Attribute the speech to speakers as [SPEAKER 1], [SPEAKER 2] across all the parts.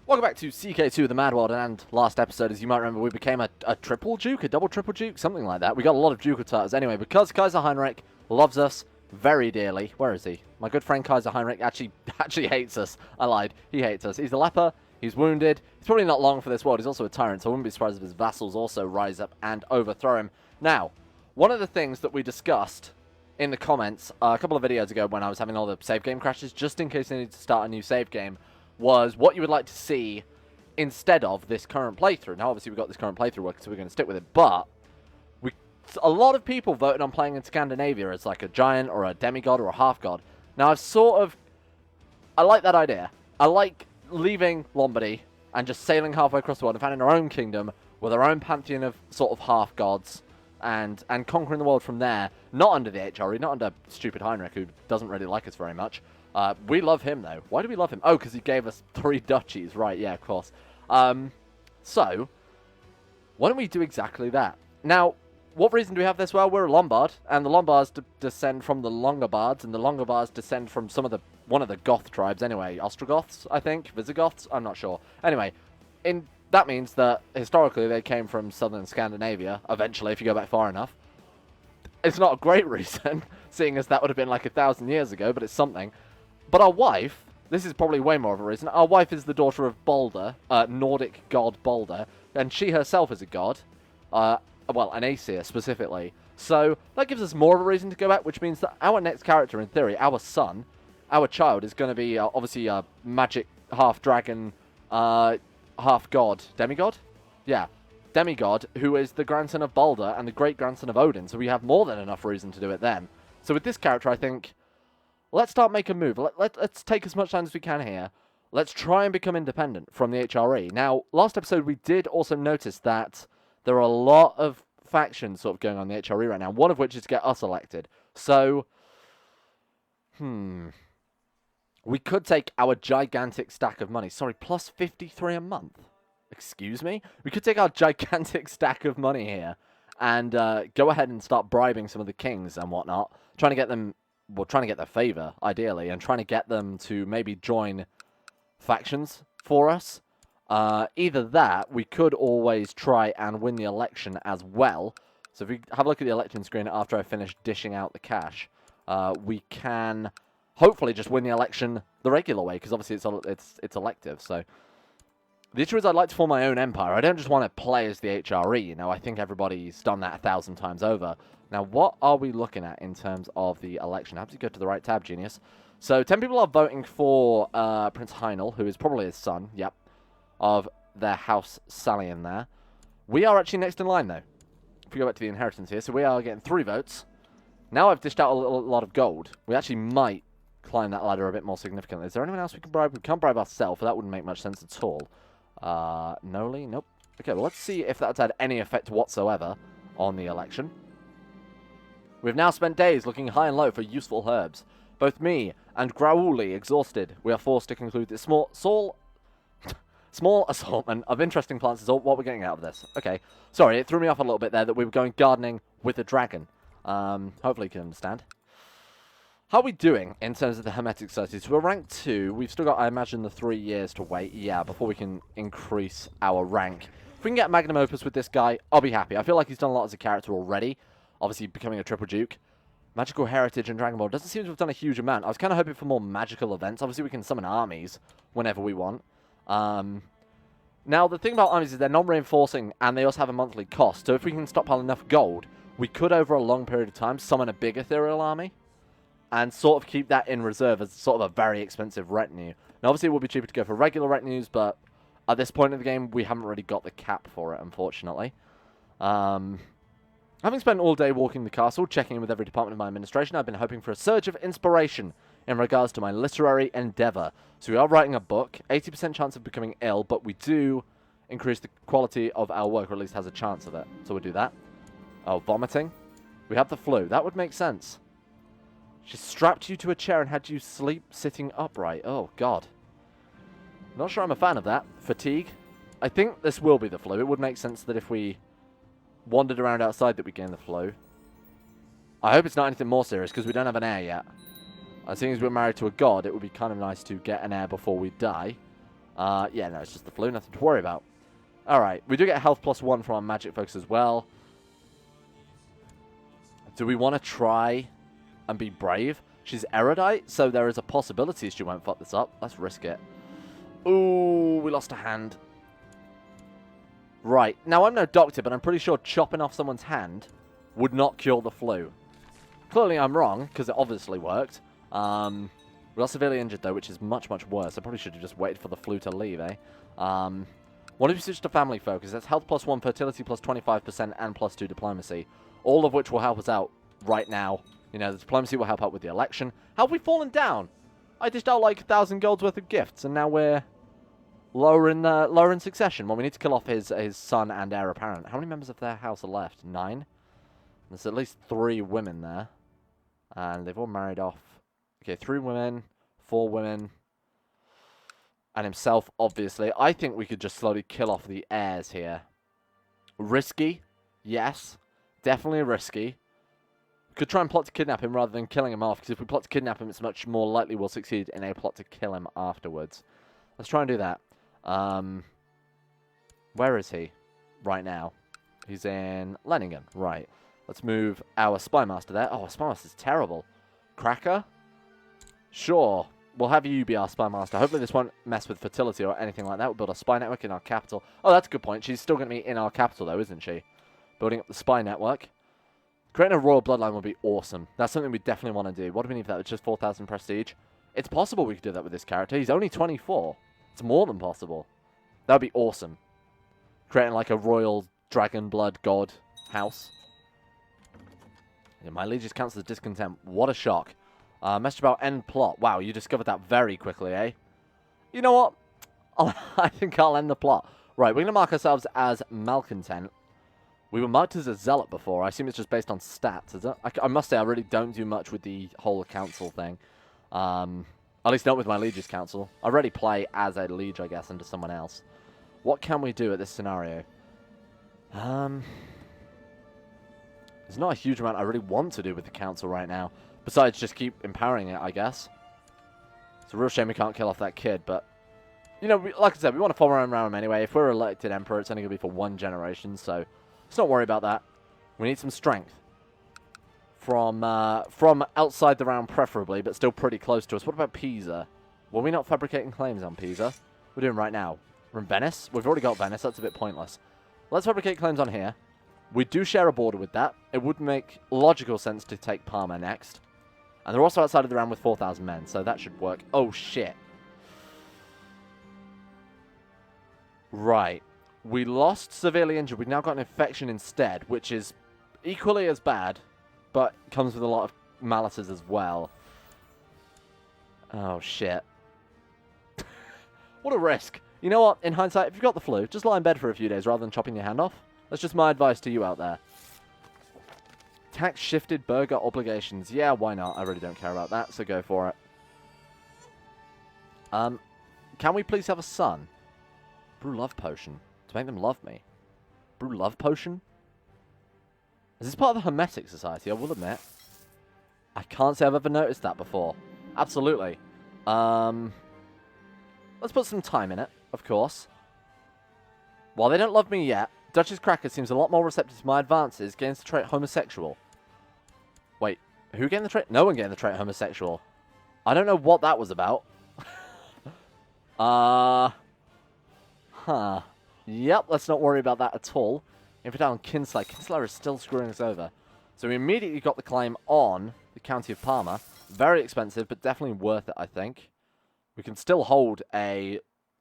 [SPEAKER 1] Welcome back to CK2 The Mad World, and last episode, as you might remember, we became a triple duke, a double triple duke, something like that. We got a lot of ducal titles. Anyway, because Kaiser Heinrich loves us very dearly. Where is he? My good friend Kaiser Heinrich actually hates us. I lied. He hates us. He's a leper. He's wounded. He's probably not long for this world. He's also a tyrant, so I wouldn't be surprised if his vassals also rise up and overthrow him. Now, one of the things that we discussed in the comments a couple of videos ago when I was having all the save game crashes, just in case I need to start a new save game, was what you would like to see instead of this current playthrough. Now, obviously, we've got this current playthrough working, so we're going to stick with it, but a lot of people voted on playing in Scandinavia as like a giant or a demigod or a half-god. Now, I like that idea. I like leaving Lombardy and just sailing halfway across the world and finding our own kingdom with our own pantheon of sort of half-gods and conquering the world from there, not under the HRE, not under stupid Heinrich, who doesn't really like us very much. We love him, though. Why do we love him? Oh, because he gave us 3 duchies. Right, yeah, of course. So, why don't we do exactly that? Now, what reason do we have this? Well, we're a Lombard, and the Lombards descend from the Longobards, and the Longobards descend from one of the Goth tribes, anyway. Ostrogoths, I think? Visigoths? I'm not sure. Anyway, that means that, historically, they came from southern Scandinavia, eventually, if you go back far enough. It's not a great reason, seeing as that would have been like 1,000 years ago, but it's something. But our wife, this is probably way more of a reason, our wife is the daughter of Balder, Nordic god Balder, and she herself is a god, well, an Aesir specifically. So that gives us more of a reason to go back, which means that our next character, in theory, our son, our child, is going to be obviously a magic half-dragon, half-god, demigod? Yeah, demigod, who is the grandson of Balder and the great-grandson of Odin, so we have more than enough reason to do it then. So with this character, I think, let's start making a move. Let's take as much time as we can here. Let's try and become independent from the HRE. Now, last episode, we did also notice that there are a lot of factions sort of going on in the HRE right now, one of which is to get us elected. So, we could take our gigantic stack of money. Sorry, plus 53 a month. Excuse me? We could take our gigantic stack of money here and go ahead and start bribing some of the kings and whatnot, trying to get their favor, ideally, and trying to get them to maybe join factions for us. Either that, we could always try and win the election as well. So if we have a look at the election screen after I finish dishing out the cash, we can hopefully just win the election the regular way, because obviously it's elective. So the issue is I'd like to form my own empire. I don't just want to play as the HRE, you know. I think everybody's done that 1,000 times over. Now, what are we looking at in terms of the election? I have to go to the right tab, genius. So 10 people are voting for Prince Heinel, who is probably his son, yep, of their house Salian there. We are actually next in line, though. If we go back to the inheritance here, so we are getting 3 votes. Now I've dished out a lot of gold. We actually might climb that ladder a bit more significantly. Is there anyone else we can bribe? We can't bribe ourselves, that wouldn't make much sense at all. Noli? Nope. Okay, well, let's see if that's had any effect whatsoever on the election. We've now spent days looking high and low for useful herbs. Both me and Grauli exhausted. We are forced to conclude this small assortment of interesting plants is all what we're getting out of this. Okay. Sorry, it threw me off a little bit there that we were going gardening with a dragon. Hopefully you can understand. How are we doing in terms of the Hermetic Society? So we're rank 2. We've still got, I imagine, the 3 years to wait. Yeah, before we can increase our rank. If we can get Magnum Opus with this guy, I'll be happy. I feel like he's done a lot as a character already. Obviously, becoming a Triple Duke. Magical Heritage and Dragon Ball doesn't seem to have done a huge amount. I was kind of hoping for more magical events. Obviously, we can summon armies whenever we want. Now, the thing about armies is they're non-reinforcing, and they also have a monthly cost. So if we can stockpile enough gold, we could, over a long period of time, summon a big ethereal army and sort of keep that in reserve as sort of a very expensive retinue. Now, obviously, it would be cheaper to go for regular retinues, but at this point in the game, we haven't really got the cap for it, unfortunately. Having spent all day walking the castle, checking in with every department of my administration, I've been hoping for a surge of inspiration in regards to my literary endeavour. So we are writing a book, 80% chance of becoming ill, but we do increase the quality of our work, or at least has a chance of it. So we'll do that. Oh, vomiting. We have the flu. That would make sense. She strapped you to a chair and had you sleep sitting upright. Oh, God. Not sure I'm a fan of that. Fatigue. I think this will be the flu. It would make sense that if we wandered around outside that we gain the flu. I hope it's not anything more serious, because we don't have an heir yet. Seeing as we're married to a god, it would be kind of nice to get an heir before we die. Yeah, no, it's just the flu, nothing to worry about. Alright, we do get health +1 from our magic focus as well. Do we want to try and be brave? She's erudite, so there is a possibility she won't fuck this up. Let's risk it. Ooh, we lost a hand. Right, now I'm no doctor, but I'm pretty sure chopping off someone's hand would not cure the flu. Clearly I'm wrong, because it obviously worked. We are severely injured, though, which is much, much worse. I probably should have just waited for the flu to leave, eh? What if we switch to family focus? That's health +1, fertility +25%, and +2 diplomacy. All of which will help us out right now. You know, the diplomacy will help out with the election. How have we fallen down? I dished out like 1,000 gold's worth of gifts, and now we're lower in succession. Well, we need to kill off his son and heir apparent. How many members of their house are left? 9? There's at least 3 women there. And they've all married off. Okay, 3 women, 4 women, and himself, obviously. I think we could just slowly kill off the heirs here. Risky? Yes. Definitely risky. Could try and plot to kidnap him rather than killing him off, because if we plot to kidnap him, it's much more likely we'll succeed in a plot to kill him afterwards. Let's try and do that. Where is he right now? He's in Leningen. Right. Let's move our Spymaster there. Oh, Spymaster's terrible. Cracker? Sure. We'll have you be our Spymaster. Hopefully this won't mess with fertility or anything like that. We'll build a spy network in our capital. Oh, that's a good point. She's still going to be in our capital, though, isn't she? Building up the spy network. Creating a royal bloodline would be awesome. That's something we definitely want to do. What do we need for that? It's just 4,000 prestige. It's possible we could do that with this character. He's only 24. It's more than possible. That would be awesome. Creating like a royal dragon blood god house. Yeah, my lieges counts as discontent. What a shock. Message about end plot. Wow, you discovered that very quickly, eh? You know what? I think I'll end the plot. Right, we're going to mark ourselves as malcontent. We were marked as a zealot before. I assume it's just based on stats, is it? I must say, I really don't do much with the whole council thing. At least not with my lieges council. I already play as a liege, I guess, under someone else. What can we do at this scenario? There's not a huge amount I really want to do with the council right now. Besides just keep empowering it, I guess. It's a real shame we can't kill off that kid, but... You know, like I said, we want to follow around him anyway. If we're elected emperor, it's only going to be for 1 generation, so... Let's not worry about that. We need some strength. From outside the round, preferably, but still pretty close to us. What about Pisa? Were we not fabricating claims on Pisa? We're doing right now. We're in Venice. We've already got Venice. That's a bit pointless. Let's fabricate claims on here. We do share a border with that. It would make logical sense to take Parma next. And they're also outside of the round with 4,000 men, so that should work. Oh, shit. Right. We lost severely injured. We've now got an infection instead, which is equally as bad, but comes with a lot of malices as well. Oh, shit. What a risk. You know what? In hindsight, if you've got the flu, just lie in bed for a few days rather than chopping your hand off. That's just my advice to you out there. Tax shifted burger obligations. Yeah, why not? I really don't care about that, so go for it. Can we please have a son? Brew love potion. To make them love me. Brew love potion? Is this part of the Hermetic Society? I will admit. I can't say I've ever noticed that before. Absolutely. Let's put some time in it, of course. While they don't love me yet, Duchess Cracker seems a lot more receptive to my advances, gains the trait homosexual. Wait, who gained the trait? No one gained the trait homosexual. I don't know what that was about. Yep, let's not worry about that at all. Infidel and Kinslayer. Kinslayer is still screwing us over. So we immediately got the claim on the County of Parma. Very expensive, but definitely worth it, I think. We can still hold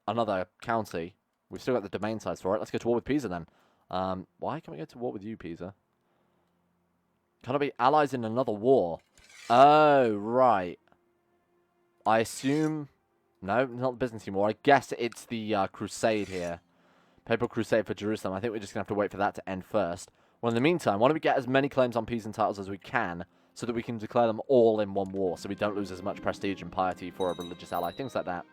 [SPEAKER 1] another county. We've still got the domain size for it. Let's go to war with Pisa then. Why can't we go to war with you, Pisa? Can I be allies in another war? Oh, right. I assume... No, not the Byzantine War. I guess it's the Crusade here. Papal Crusade for Jerusalem. I think we're just going to have to wait for that to end first. Well, in the meantime, why don't we get as many claims on Pisa and titles as we can so that we can declare them all in one war so we don't lose as much prestige and piety for a religious ally. Things like that.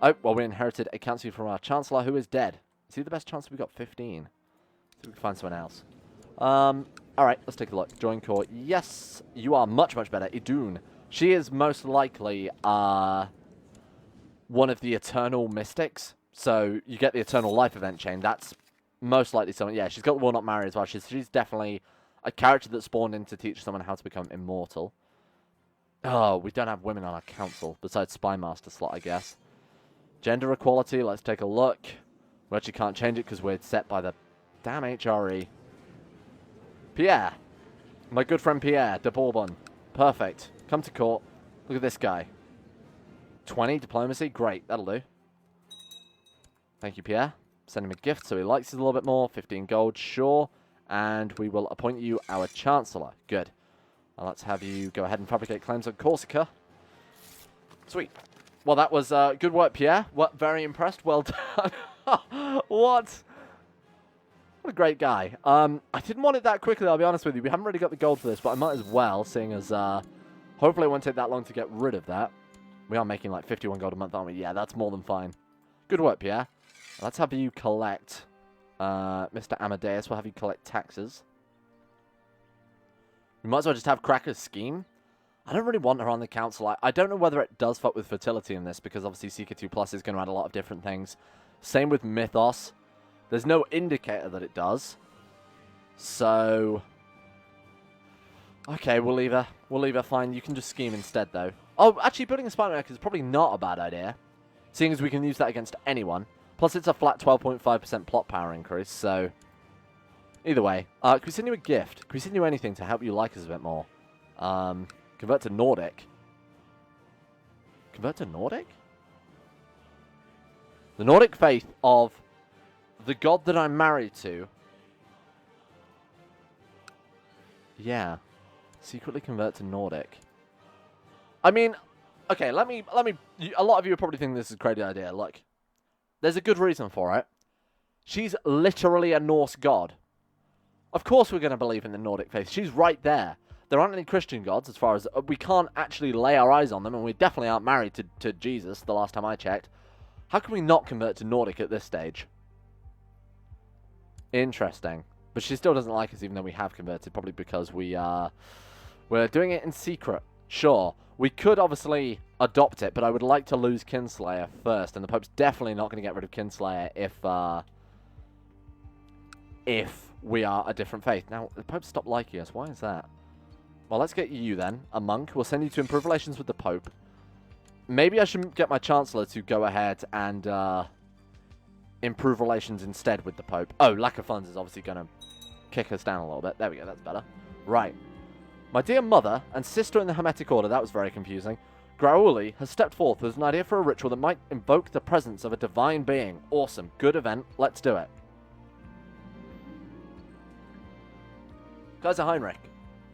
[SPEAKER 1] Oh, well, we inherited a county from our Chancellor who is dead. Is he the best Chancellor? We got 15. See if we can find someone else. Alright, let's take a look. Join court. Yes, you are much, much better. Idun. She is most likely, one of the Eternal Mystics. So you get the Eternal Life event chain. That's most likely someone. Yeah, she's got the Will Not Marry as well. She's definitely a character that spawned in to teach someone how to become immortal. Oh, we don't have women on our council, besides Spy Master slot, I guess. Gender equality, let's take a look. We actually can't change it because we're set by the damn HRE. Pierre. My good friend Pierre de Bourbon. Perfect. Come to court. Look at this guy. 20 diplomacy. Great, that'll do. Thank you, Pierre. Send him a gift so he likes us a little bit more. 15 gold, sure. And we will appoint you our Chancellor. Good. Let's have you go ahead and fabricate claims on Corsica. Sweet. Well, that was good work, Pierre. Very impressed. Well done. What? What a great guy. I didn't want it that quickly, I'll be honest with you. We haven't really got the gold for this, but I might as well, seeing as hopefully it won't take that long to get rid of that. We are making like 51 gold a month, aren't we? Yeah, that's more than fine. Good work, Pierre. Let's have you collect, Mr. Amadeus, we'll have you collect taxes. We might as well just have Cracker's scheme. I don't really want her on the council. I don't know whether it does fuck with fertility in this, because obviously Seeker 2 Plus is going to add a lot of different things. Same with Mythos. There's no indicator that it does. So... okay, we'll leave her. We'll leave her fine. You can just scheme instead, though. Oh, actually, putting a Spider Mech is probably not a bad idea, seeing as we can use that against anyone. Plus, it's a flat 12.5% plot power increase, so... either way. Can we send you a gift? Can we send you anything to help you like us a bit more? Convert to Nordic. Convert to Nordic? The Nordic faith of the god that I'm married to. Yeah. Secretly convert to Nordic. I mean, okay, let me, a lot of you are probably thinking this is a crazy idea. Look, there's a good reason for it. She's literally a Norse god. Of course we're going to believe in the Nordic faith. She's right there. There aren't any Christian gods as far as... we can't actually lay our eyes on them, and we definitely aren't married to Jesus the last time I checked. How can we not convert to Nordic at this stage? Interesting. But she still doesn't like us even though we have converted, probably because we're doing it in secret. Sure. We could obviously adopt it, but I would like to lose Kinslayer first, and the Pope's definitely not going to get rid of Kinslayer if we are a different faith. Now, the Pope stopped liking us. Why is that? Well, let's get you then, a monk. We'll send you to improve relations with the Pope. Maybe I should get my Chancellor to go ahead and improve relations instead with the Pope. Oh, lack of funds is obviously going to kick us down a little bit. There we go, that's better. Right. My dear mother and sister in the Hermetic Order, that was very confusing. Grauli has stepped forth with an idea for a ritual that might invoke the presence of a divine being. Awesome. Good event. Let's do it. Kaiser Heinrich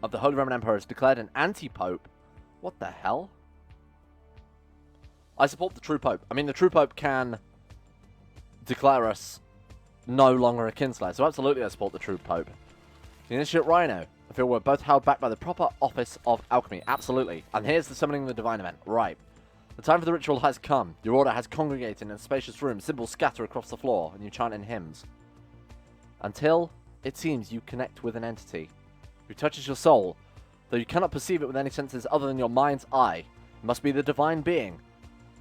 [SPEAKER 1] of the Holy Roman Emperor has declared an anti-pope. What the hell? I support the true pope. I mean, the true pope can declare us no longer a kinslayer, so absolutely I support the true pope. The Initiate Rhino. I feel we're both held back by the proper office of alchemy. Absolutely. And here's the summoning of the divine event. Right. The time for the ritual has come. Your order has congregated in a spacious room. Symbols scatter across the floor, and you chant in hymns. Until, it seems, you connect with an entity who touches your soul, though you cannot perceive it with any senses other than your mind's eye. It must be the divine being.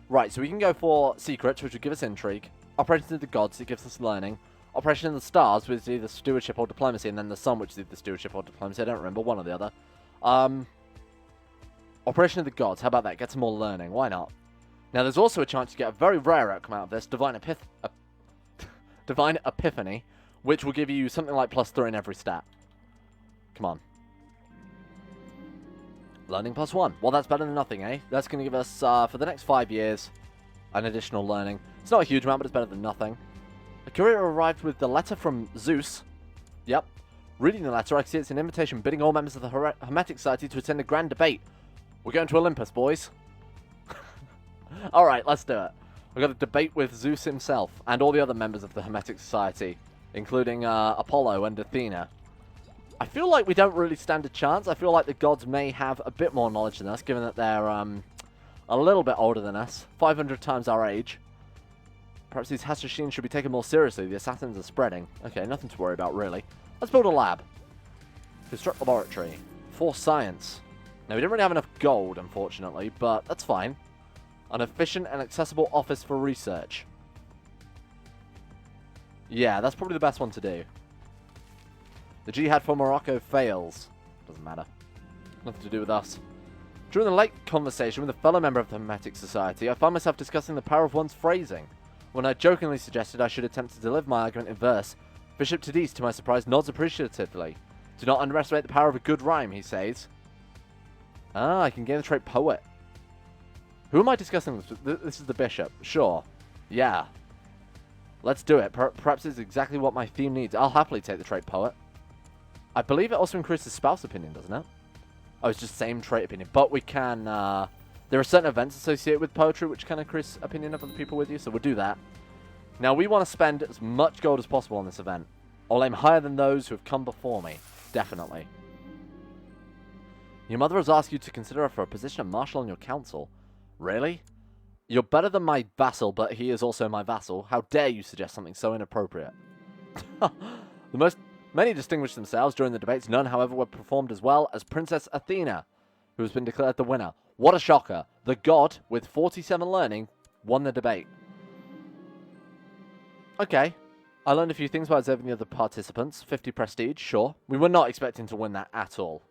[SPEAKER 1] Right, so we can go for secrets, which would give us intrigue. Operations of the gods, it gives us learning. Operation of the stars, which is either stewardship or diplomacy, and then the sun, which is either stewardship or diplomacy. I don't remember, one or the other. Operation of the gods, how about that? Get some more learning, why not? Now, there's also a chance to get a very rare outcome out of this, Divine Epiphany, which will give you something like +3 in every stat. Come on. Learning +1. Well, that's better than nothing, eh? That's going to give us, for the next 5 years, an additional learning. It's not a huge amount, but it's better than nothing. A courier arrived with the letter from Zeus. Yep. Reading the letter, I see it's an invitation bidding all members of the Hermetic Society to attend a grand debate. We're going to Olympus, boys. Alright, let's do it. We've got a debate with Zeus himself, and all the other members of the Hermetic Society, including Apollo and Athena. I feel like we don't really stand a chance. I feel like the gods may have a bit more knowledge than us, given that they're a little bit older than us. 500 times our age. Perhaps these Hashashin should be taken more seriously. The assassins are spreading. Okay, nothing to worry about, really. Let's build a lab. Construct laboratory. For science. Now, we didn't really have enough gold, unfortunately, but that's fine. An efficient and accessible office for research. Yeah, that's probably the best one to do. The jihad for Morocco fails. Doesn't matter. Nothing to do with us. During the late conversation with a fellow member of the Hermetic Society, I found myself discussing the power of one's phrasing. When I jokingly suggested I should attempt to deliver my argument in verse, Bishop Cooties, to my surprise, nods appreciatively. Do not underestimate the power of a good rhyme, he says. Ah, I can gain the trait poet. Who am I discussing this with? This is the bishop. Sure. Yeah. Let's do it. Perhaps it's exactly what my theme needs. I'll happily take the trait poet. I believe it also increases spouse opinion, doesn't it? Oh, it's just same trait opinion. But we can... there are certain events associated with poetry which can increase opinion of other people with you, so we'll do that. Now, we want to spend as much gold as possible on this event. I'll aim higher than those who have come before me. Definitely. Your mother has asked you to consider her for a position of marshal on your council. Really? You're better than my vassal, but he is also my vassal. How dare you suggest something so inappropriate? Many distinguished themselves during the debates. None, however, were performed as well as Princess Athena, who has been declared the winner. What a shocker. The god, with 47 learning, won the debate. Okay. I learned a few things by observing the other participants. 50 prestige, sure. We were not expecting to win that at all.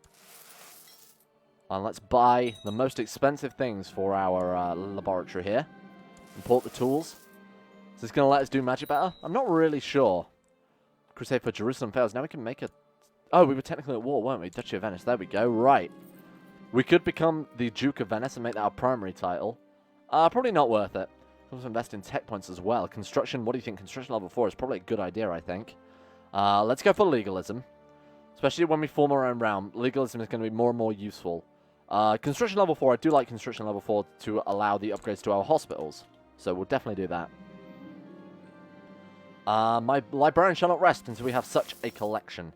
[SPEAKER 1] And let's buy the most expensive things for our laboratory here. Import the tools. Is this going to let us do magic better? I'm not really sure. Crusade for Jerusalem fails. Now we can make a... Oh, we were technically at war, weren't we? Duchy of Venice. There we go. Right. We could become the Duke of Venice and make that our primary title. Probably not worth it. Also invest in tech points as well. Construction, what do you think? Construction level 4 is probably a good idea, I think. Let's go for legalism. Especially when we form our own realm. Legalism is going to be more and more useful. Construction level 4, I do like construction level 4 to allow the upgrades to our hospitals. So we'll definitely do that. My librarian shall not rest until we have such a collection.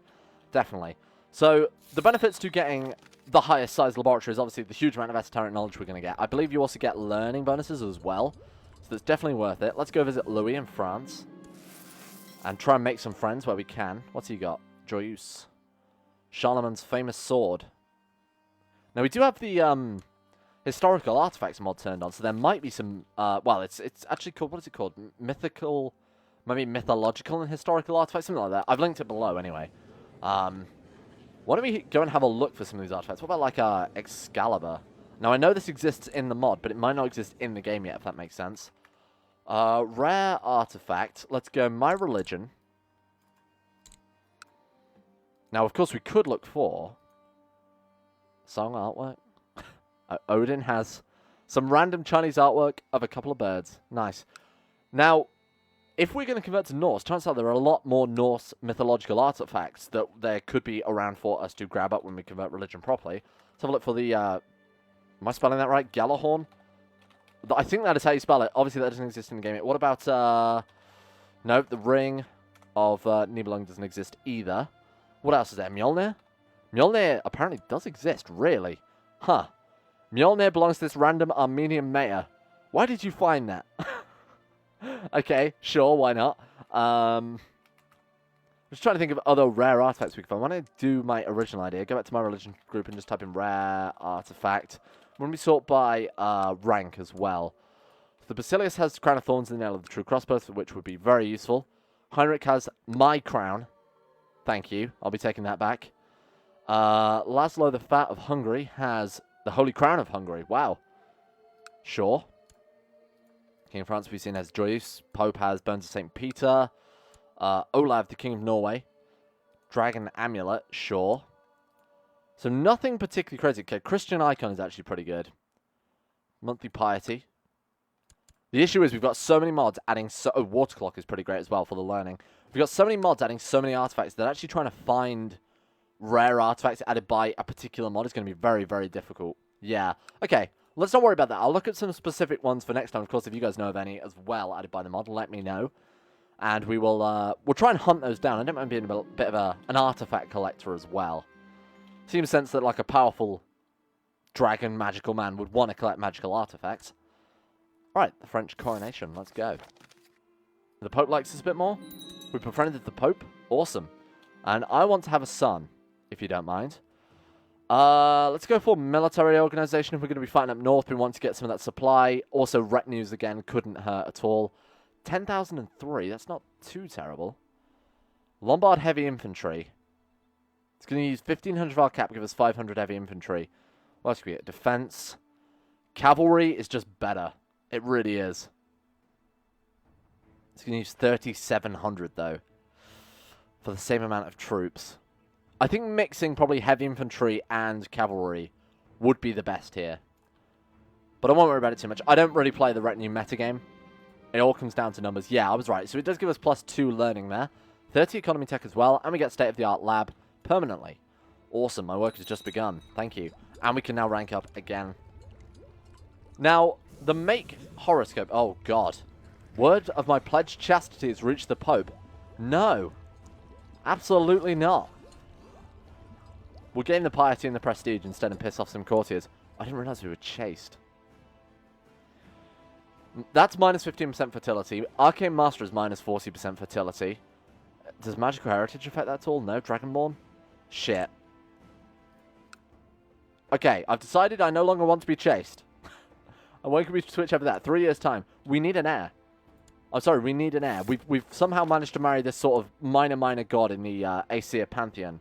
[SPEAKER 1] Definitely. So, the benefits to getting the highest size laboratory is obviously the huge amount of esoteric knowledge we're going to get. I believe you also get learning bonuses as well. So that's definitely worth it. Let's go visit Louis in France. And try and make some friends where we can. What's he got? Joyeuse. Charlemagne's famous sword. Now, we do have the historical artifacts mod turned on, so there might be some... well, it's actually called... What is it called? Mythical... Maybe mythological and historical artifacts, something like that. I've linked it below anyway. Why don't we go and have a look for some of these artifacts? What about, like, Excalibur? Now, I know this exists in the mod, but it might not exist in the game yet, if that makes sense. Rare artifact. Let's go My Religion. Now, of course, we could look for... Song artwork. Odin has some random Chinese artwork of a couple of birds. Nice. Now... If we're going to convert to Norse, turns out there are a lot more Norse mythological artifacts that there could be around for us to grab up when we convert religion properly. Let's have a look for the, am I spelling that right? Gjallarhorn? I think that is how you spell it. Obviously, that doesn't exist in the game yet. What about, no, the Ring of Nibelung doesn't exist either. What else is there? Mjolnir? Mjolnir apparently does exist, really. Huh. Mjolnir belongs to this random Armenian mayor. Why did you find that? Okay, sure, why not? I'm just trying to think of other rare artifacts we can find. When I do my original idea, go back to my religion group and just type in rare artifact. We're going to be sort by rank as well. The Basilius has Crown of Thorns and the Nail of the True Crossbow, which would be very useful. Heinrich has my crown. Thank you. I'll be taking that back. Laszlo the Fat of Hungary has the Holy Crown of Hungary. Wow. Sure. King of France, we've seen, has Joyeuse. Pope has Bones of St. Peter. Olav, the King of Norway. Dragon Amulet, sure. So nothing particularly crazy. Okay, Christian Icon is actually pretty good. Monthly Piety. The issue is we've got so many mods adding... Water Clock is pretty great as well for the learning. We've got so many mods adding so many artifacts that actually trying to find rare artifacts added by a particular mod is going to be very, very difficult. Yeah. Okay. Let's not worry about that. I'll look at some specific ones for next time. Of course, if you guys know of any as well added by the mod, let me know. And we will, we'll try and hunt those down. I don't mind being a bit of an artifact collector as well. Seems sense that like a powerful dragon magical man would want to collect magical artifacts. Alright, the French coronation. Let's go. The Pope likes us a bit more. We befriended the Pope. Awesome. And I want to have a son, if you don't mind. Let's go for military organization if we're going to be fighting up north. We want to get some of that supply. Also, retinues again couldn't hurt at all. 10,003, that's not too terrible. Lombard heavy infantry. It's going to use 1,500 of our cap, give us 500 heavy infantry. What else can we get? Defense. Cavalry is just better. It really is. It's going to use 3,700 though. For the same amount of troops. I think mixing probably heavy infantry and cavalry would be the best here. But I won't worry about it too much. I don't really play the retinue metagame. It all comes down to numbers. Yeah, I was right. So it does give us +2 learning there. 30 economy tech as well. And we get state-of-the-art lab permanently. Awesome. My work has just begun. Thank you. And we can now rank up again. Now, the make horoscope. Oh, God. Word of my pledged chastity has reached the Pope. No. Absolutely not. We'll gain the piety and the prestige instead and piss off some courtiers. I didn't realize we were chaste. That's minus 15% fertility. Arcane Master is minus 40% fertility. Does Magical Heritage affect that at all? No. Dragonborn? Shit. Okay, I've decided I no longer want to be chaste. And when can we switch over that? 3 years' time. We need an heir. I'm sorry, we need an heir. We've somehow managed to marry this sort of minor god in the Aesir Pantheon.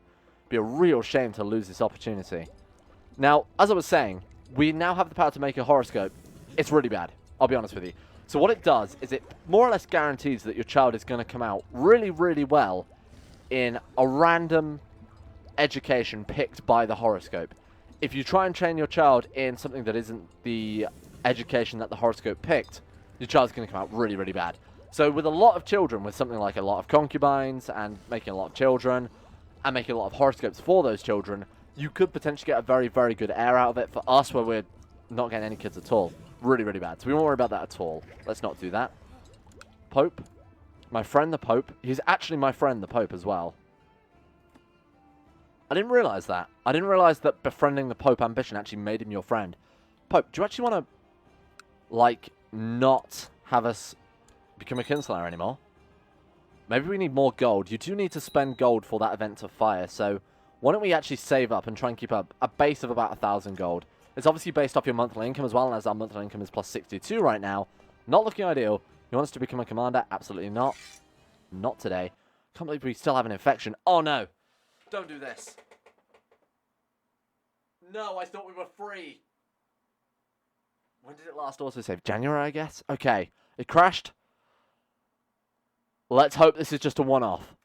[SPEAKER 1] Be a real shame to lose this opportunity. Now, as I was saying, we now have the power to make a horoscope. It's really bad. I'll be honest with you. So what it does is it more or less guarantees that your child is going to come out really, really well in a random education picked by the horoscope. If you try and train your child in something that isn't the education that the horoscope picked, your child's going to come out really, really bad. So with a lot of children, with something like a lot of concubines and making a lot of children and making a lot of horoscopes for those children, you could potentially get a very, very good heir out of it. For us, where we're not getting any kids at all. Really, really bad. So we won't worry about that at all. Let's not do that. Pope. My friend the Pope. He's actually my friend the Pope as well. I didn't realize that. I didn't realize that befriending the Pope ambition actually made him your friend. Pope, do you actually want to, like, not have us become a kinslayer anymore? Maybe we need more gold. You do need to spend gold for that event to fire, so why don't we actually save up and try and keep up a base of about 1,000 gold. It's obviously based off your monthly income as well, and as our monthly income is plus 62 right now, not looking ideal. You want us to become a commander? Absolutely not. Not today. Can't believe we still have an infection. Oh no! Don't do this. No, I thought we were free. When did it last autosave? January, I guess? Okay. It crashed. Let's hope this is just a one-off.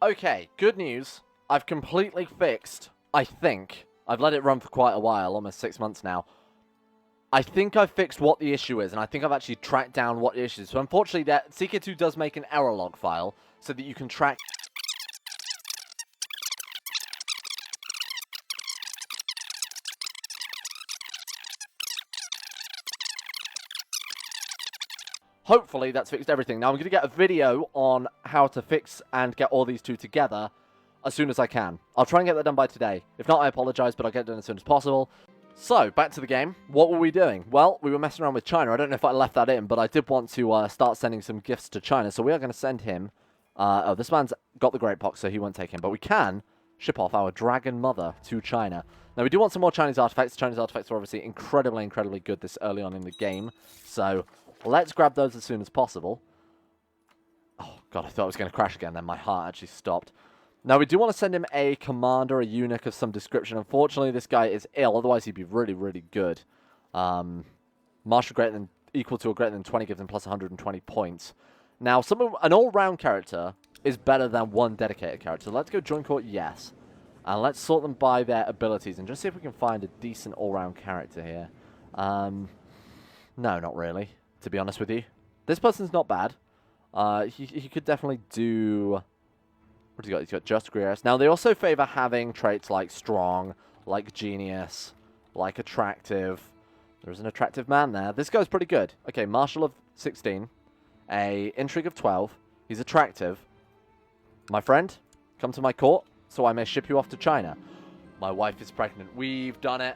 [SPEAKER 1] Okay, good news. I've completely fixed, I think. I've let it run for quite a while, almost 6 months now. I think I've fixed what the issue is, and I think I've actually tracked down what the issue is. So unfortunately, that CK2 does make an error log file so that you can track... Hopefully that's fixed everything. Now I'm going to get a video on how to fix and get all these two together as soon as I can. I'll try and get that done by today. If not, I apologize, but I'll get it done as soon as possible. So, back to the game. What were we doing? Well, we were messing around with China. I don't know if I left that in, but I did want to start sending some gifts to China. So we are going to send him... oh, this man's got the Great Pox, so he won't take him. But we can ship off our Dragon Mother to China. Now, we do want some more Chinese artifacts. Chinese artifacts are obviously incredibly, incredibly good this early on in the game. So, let's grab those as soon as possible. Oh, God, I thought it was going to crash again then. My heart actually stopped. Now, we do want to send him a commander, a eunuch of some description. Unfortunately, this guy is ill. Otherwise, he'd be really, really good. Marshal greater than, equal to or greater than 20 gives him plus 120 points. Now, an all-round character is better than one dedicated character. Let's go join court, yes. And let's sort them by their abilities and just see if we can find a decent all-round character here. No, not really, to be honest with you. This person's not bad. He could definitely do... What has he got? He's got Just Grearis. Now, they also favor having traits like Strong, like Genius, like Attractive. There's an attractive man there. This guy's pretty good. Okay, Marshal of 16. A Intrigue of 12. He's attractive. My friend, come to my court so I may ship you off to China. My wife is pregnant. We've done it.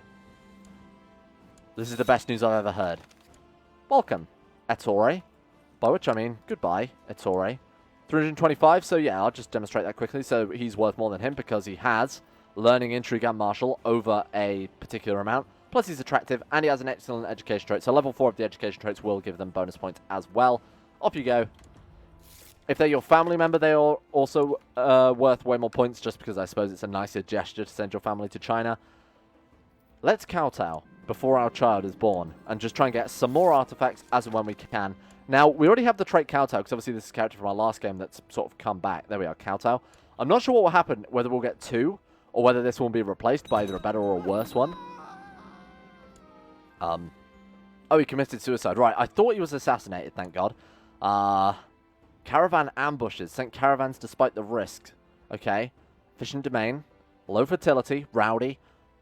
[SPEAKER 1] This is the best news I've ever heard. Welcome, Ettore. By which I mean, goodbye, Ettore. 325, so yeah, I'll just demonstrate that quickly. So he's worth more than him because he has learning intrigue and martial over a particular amount. Plus he's attractive, and he has an excellent education trait. So level 4 of the education traits will give them bonus points as well. Off you go. If they're your family member, they are also worth way more points, just because I suppose it's a nicer gesture to send your family to China. Let's kowtow before our child is born, and just try and get some more artifacts as and when we can. Now, we already have the trait kowtow, because obviously this is a character from our last game that's sort of come back. There we are, kowtow. I'm not sure what will happen, whether we'll get 2, or whether this will be replaced by either a better or a worse one. Oh, he committed suicide. Right, I thought he was assassinated, thank God. Caravan ambushes. Sent caravans despite the risk. Okay. Efficient domain. Low fertility. Rowdy.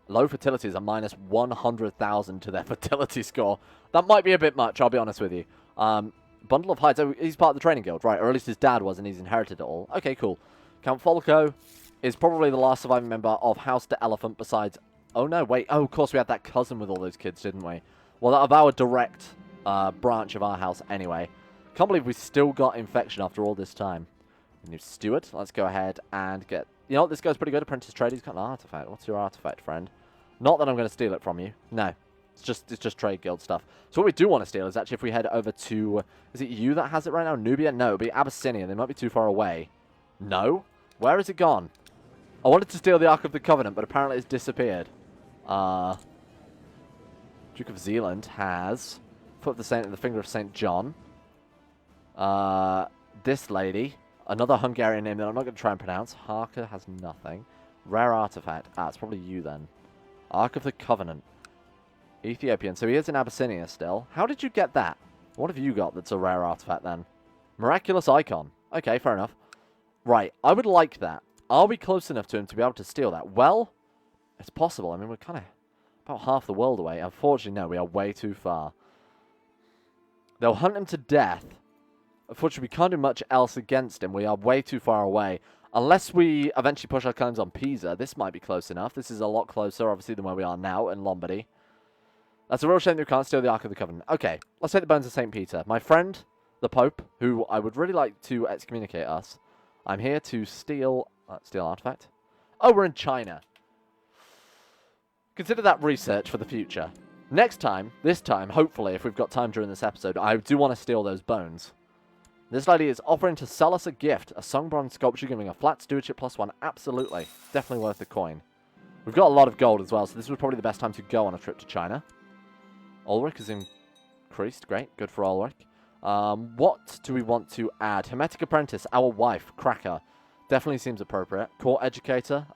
[SPEAKER 1] Low fertility is a minus 100,000 to their fertility score. That might be a bit much, I'll be honest with you. Bundle of hides. Oh, he's part of the training guild. Right, or at least his dad was and he's inherited it all. Okay, cool. Count Folco is probably the last surviving member of House the Elephant besides... Oh, no, wait. Oh, of course we had that cousin with all those kids, didn't we? Well, of our direct branch of our house anyway. Can't believe we still got infection after all this time. New steward. Let's go ahead and get... You know what? This guy's pretty good. Apprentice trade. He's got an artifact. What's your artifact, friend? Not that I'm going to steal it from you. No. It's just trade guild stuff. So what we do want to steal is actually if we head over to... Is it you that has it right now? Nubia? No, it'll be Abyssinia. They might be too far away. No? Where has it gone? I wanted to steal the Ark of the Covenant, but apparently it's disappeared. Duke of Zealand has Foot of the Saint and the Finger of St. John. This lady, another Hungarian name that I'm not going to try and pronounce. Harker has nothing. Rare artifact. Ah, it's probably you then. Ark of the Covenant. Ethiopian. So he is in Abyssinia still. How did you get that? What have you got that's a rare artifact then? Miraculous Icon. Okay, fair enough. Right, I would like that. Are we close enough to him to be able to steal that? Well, it's possible. I mean, we're kind of about half the world away. Unfortunately, no, we are way too far. They'll hunt him to death. Unfortunately, we can't do much else against him. We are way too far away. Unless we eventually push our claims on Pisa, this might be close enough. This is a lot closer, obviously, than where we are now in Lombardy. That's a real shame that we can't steal the Ark of the Covenant. Okay, let's take the bones of St. Peter. My friend, the Pope, who I would really like to excommunicate us. I'm here to steal... steal artifact. Oh, we're in China. Consider that research for the future. Next time, this time, hopefully, if we've got time during this episode, I do want to steal those bones. This lady is offering to sell us a gift. A song bronze sculpture giving a flat stewardship +1. Absolutely. Definitely worth the coin. We've got a lot of gold as well, so this was probably the best time to go on a trip to China. Ulrich is increased. Great. Good for Ulrich. What do we want to add? Hermetic Apprentice. Our wife. Cracker. Definitely seems appropriate. Court Educator.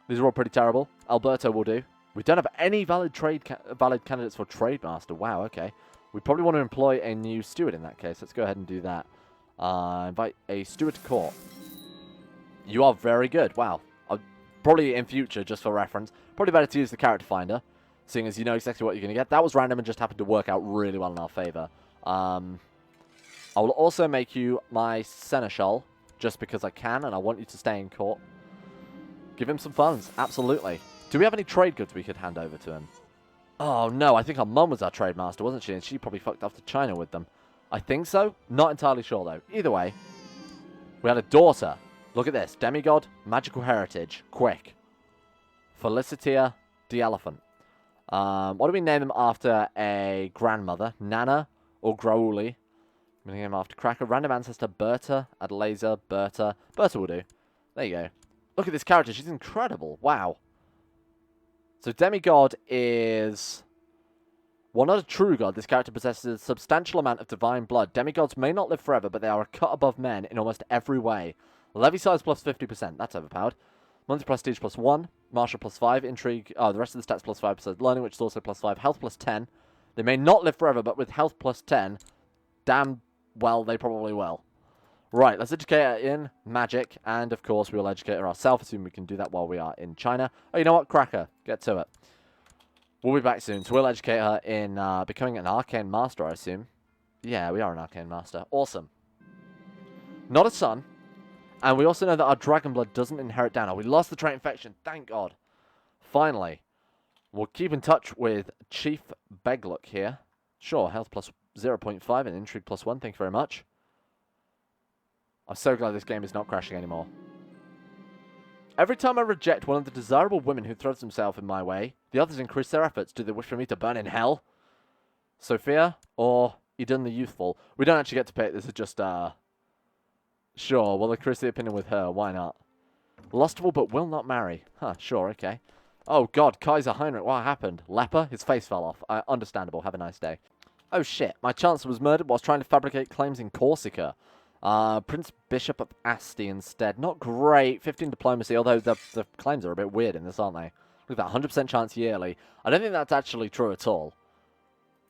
[SPEAKER 1] These are all pretty terrible. Alberto will do. We don't have any valid candidates for Trade Master. Wow, okay. We probably want to employ a new steward in that case. Let's go ahead and do that. Invite a steward to court. You are very good. Wow. Probably in future, just for reference, probably better to use the character finder, seeing as you know exactly what you're going to get. That was random and just happened to work out really well in our favor. I will also make you my seneschal, just because I can, and I want you to stay in court. Give him some funds. Absolutely. Do we have any trade goods we could hand over to him? Oh, no. I think our mum was our trade master, wasn't she? And she probably fucked off to China with them. I think so. Not entirely sure, though. Either way, we had a daughter. Look at this. Demigod, magical heritage. Quick. Felicitia the Elephant. What do we name them after a grandmother? Nana or Grauli? I'm going to name him after Cracker. Random ancestor, Berta, Adelaza, Berta. Berta will do. There you go. Look at this character. She's incredible. Wow. So Demigod is... Well, not a true god. This character possesses a substantial amount of divine blood. Demigods may not live forever, but they are a cut above men in almost every way. Levy size plus 50%. That's overpowered. Monthly prestige plus 1. Martial plus 5. Intrigue. Oh, the rest of the stats plus 5%. Learning, which is also plus 5. Health plus 10. They may not live forever, but with health plus 10, damn well, they probably will. Right, let's educate her in magic, and of course we will educate her ourselves, assuming we can do that while we are in China. Oh, you know what? Cracker, get to it. We'll be back soon, so we'll educate her in becoming an arcane master, I assume. Yeah, we are an arcane master. Awesome. Not a son, and we also know that our dragon blood doesn't inherit down. Oh, we lost the trait infection, thank God. Finally, we'll keep in touch with Chief Beglook here. Sure, health plus 0.5 and intrigue plus 1, thank you very much. I'm so glad this game is not crashing anymore. Every time I reject one of the desirable women who throws himself in my way, the others increase their efforts. Do they wish for me to burn in hell? Sophia or Eden the Youthful? We don't actually get to pick. This is just, sure, we'll increase the opinion with her. Why not? Lustful but will not marry. Huh, sure, okay. Oh, God, Kaiser Heinrich, what happened? Leper? His face fell off. Understandable. Have a nice day. Oh, shit. My chancellor was murdered whilst trying to fabricate claims in Corsica. Prince Bishop of Asti instead. Not great. 15 diplomacy, although the claims are a bit weird in this, aren't they? Look at that, 100% chance yearly. I don't think that's actually true at all.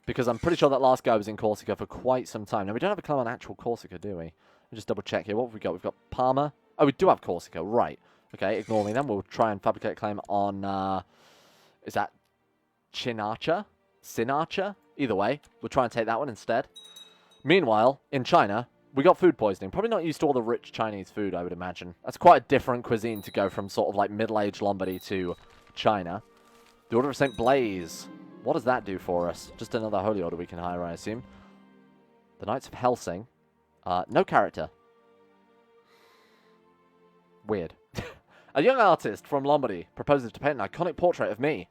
[SPEAKER 1] Because I'm pretty sure that last guy was in Corsica for quite some time. Now, we don't have a claim on actual Corsica, do we? We'll just double check here. What have we got? We've got Parma. Oh, we do have Corsica. Right. Okay, ignore me then. We'll try and fabricate a claim on, is that Chinacha? Sinacha? Either way, we'll try and take that one instead. Meanwhile, in China, we got food poisoning. Probably not used to all the rich Chinese food, I would imagine. That's quite a different cuisine to go from sort of like middle-aged Lombardy to China. The Order of St Blaise. What does that do for us? Just another holy order we can hire, I assume. The Knights of Helsing. No character. Weird. A young artist from Lombardy proposes to paint an iconic portrait of me.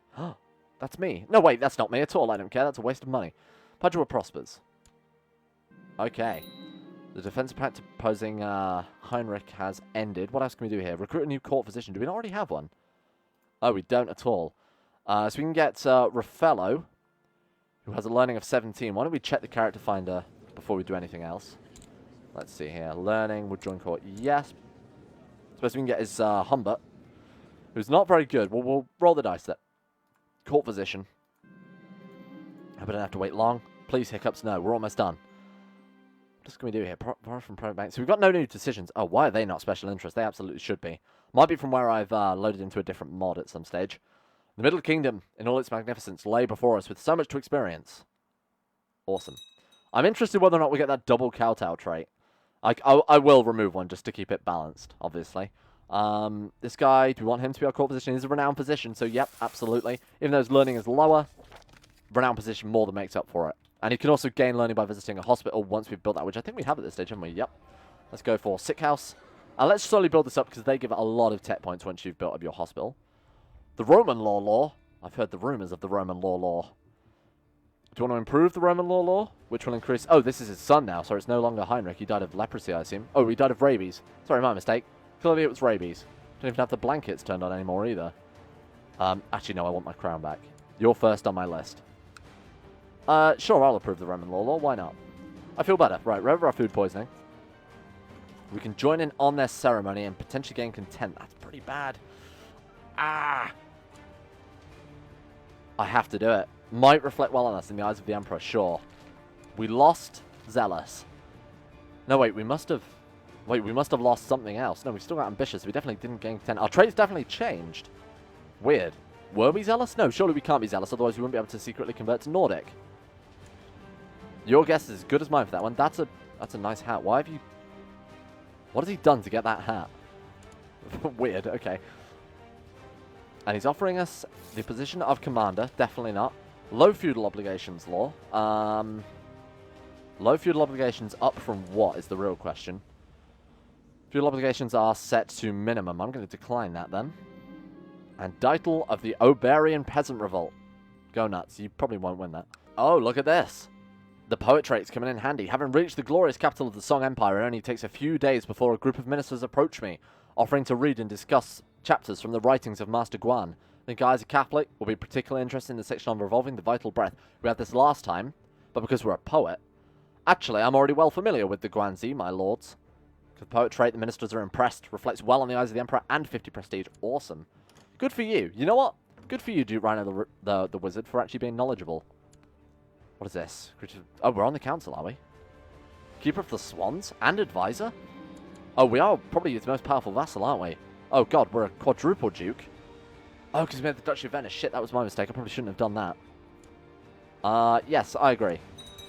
[SPEAKER 1] That's me. No, wait, that's not me at all. I don't care. That's a waste of money. Padua prospers. Okay. The defensive pact opposing Heinrich has ended. What else can we do here? Recruit a new court physician. Do we not already have one? Oh, we don't at all. So we can get Raffaello, who has a learning of 17. Why don't we check the character finder before we do anything else? Let's see here. Learning would join court. Yes. Suppose we can get his Humbert, who's not very good. We'll roll the dice there. Court physician. Hope I don't have to wait long. Please, hiccups, no. We're almost done. What else can we do here? Borrow from private banks. So we've got no new decisions. Oh, why are they not special interest? They absolutely should be. Might be from where I've loaded into a different mod at some stage. The Middle Kingdom, in all its magnificence, lay before us with so much to experience. Awesome. I'm interested whether or not we get that double kowtow trait. I will remove one just to keep it balanced, obviously. This guy, do we want him to be our court position? He's a renowned position, so yep, absolutely. Even though his learning is lower, renowned position more than makes up for it. And he can also gain learning by visiting a hospital once we've built that, which I think we have at this stage, haven't we? Yep. Let's go for Sick House. Let's slowly build this up because they give it a lot of tech points once you've built up your hospital. The Roman law. I've heard the rumors of the Roman law. Do you want to improve the Roman law? Which will increase... Oh, this is his son now, so it's no longer Heinrich. He died of leprosy, I assume. Oh, he died of rabies. Sorry, my mistake. Clearly it was rabies. Don't even have the blankets turned on anymore either. Actually, no, I want my crown back. You're first on my list. Sure, I'll approve the Roman law. Why not? I feel better. Right, remember our food poisoning. We can join in on their ceremony and potentially gain content. That's pretty bad. Ah! I have to do it. Might reflect well on us in the eyes of the Emperor, sure. We lost Zealous. No, wait, we must have... Wait, we must have lost something else. No, we still got Ambitious. We definitely didn't gain content. Our traits definitely changed. Weird. Were we Zealous? No, surely we can't be Zealous, otherwise we wouldn't be able to secretly convert to Nordic. Your guess is as good as mine for that one. That's a nice hat. Why have you... What has he done to get that hat? Weird, okay. And he's offering us the position of commander. Definitely not. Low feudal obligations law. Low feudal obligations up from what is the real question. Feudal obligations are set to minimum. I'm going to decline that then. And Title of the Oberian Peasant Revolt. Go nuts. You probably won't win that. Oh, look at this. The poet trait's coming in handy. Having reached the glorious capital of the Song Empire, it only takes a few days before a group of ministers approach me, offering to read and discuss chapters from the writings of Master Guan. The guys are Catholic, will be particularly interested in the section on revolving the vital breath. We had this last time, but because we're a poet. Actually, I'm already well familiar with the Guanzi, my lords. The poet trait, the ministers are impressed, reflects well on the eyes of the Emperor, and 50 prestige. Awesome. Good for you. You know what? Good for you, Duke Rhino the Wizard, for actually being knowledgeable. What is this? Oh, we're on the council, are we? Keeper of the Swans and advisor? Oh, we are probably the most powerful vassal, aren't we? Oh, God, we're a quadruple duke. Oh, because we had the Duchy of Venice. Shit, that was my mistake. I probably shouldn't have done that. Yes, I agree.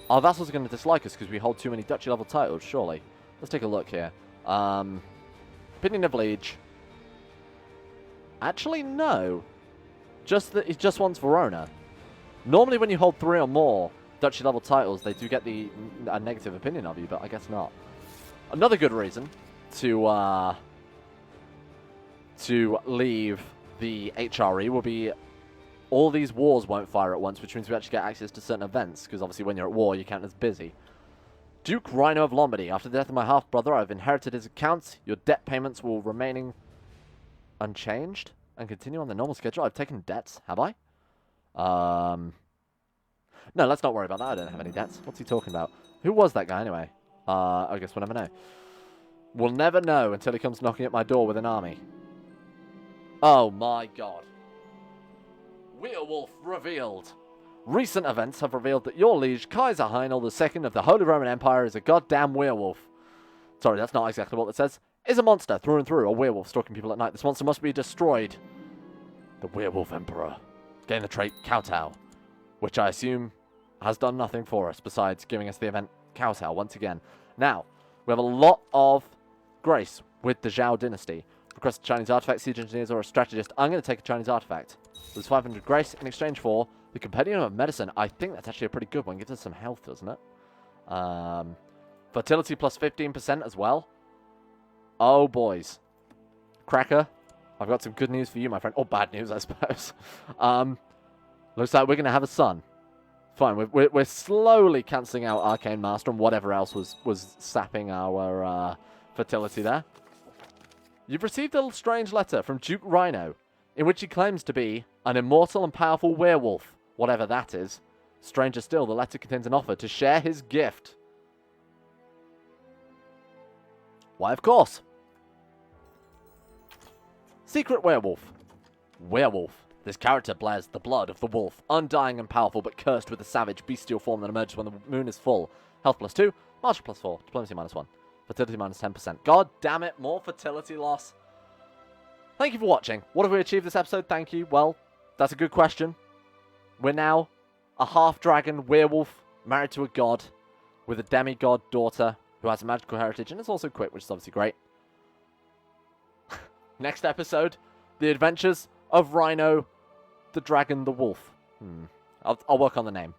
[SPEAKER 1] Our vassals are going to dislike us because we hold too many duchy-level titles, surely. Let's take a look here. Opinion of Liege. Actually, no. It just wants Verona. Normally, when you hold 3 or more duchy-level titles, they do get a negative opinion of you, but I guess not. Another good reason to to leave the HRE will be all these wars won't fire at once, which means we actually get access to certain events, because obviously when you're at war, you count as busy. Duke Rhino of Lombardy. After the death of my half-brother, I've inherited his accounts. Your debt payments will remaining unchanged and continue on the normal schedule. I've taken debts, have I? No, let's not worry about that. I don't have any debts. What's he talking about? Who was that guy anyway? I guess we'll never know. We'll never know until he comes knocking at my door with an army. Oh my god. Werewolf revealed. Recent events have revealed that your liege, Kaiser Heinel II of the Holy Roman Empire, is a goddamn werewolf. Sorry, that's not exactly what it says. Is a monster through and through, a werewolf stalking people at night. This monster must be destroyed. The Werewolf Emperor. Gain the trait Kowtow, which I assume has done nothing for us besides giving us the event Kowtow once again. Now, we have a lot of grace with the Zhao dynasty. Request a Chinese artifact, siege engineers, or a strategist. I'm going to take a Chinese artifact. There's 500 grace in exchange for the Compendium of Medicine. I think that's actually a pretty good one. Gives us some health, doesn't it? Fertility plus 15% as well. Oh, boys. Cracker, I've got some good news for you, my friend. Or bad news, I suppose. Looks like we're going to have a son. Fine, we're slowly cancelling out Arcane Master and whatever else was sapping our fertility there. You've received a strange letter from Duke Rhino, in which he claims to be an immortal and powerful werewolf, whatever that is. Stranger still, the letter contains an offer to share his gift. Why, of course. Secret Werewolf. Werewolf. This character bears the blood of the wolf, undying and powerful, but cursed with the savage, bestial form that emerges when the moon is full. Health plus 2, martial plus 4, diplomacy minus 1, fertility minus 10%. God damn it, more fertility loss. Thank you for watching. What have we achieved this episode? Thank you. Well, that's a good question. We're now a half-dragon werewolf married to a god with a demigod daughter who has a magical heritage and is also quick, which is obviously great. Next episode, the adventures of Rhino, the dragon, the wolf. I'll work on the name.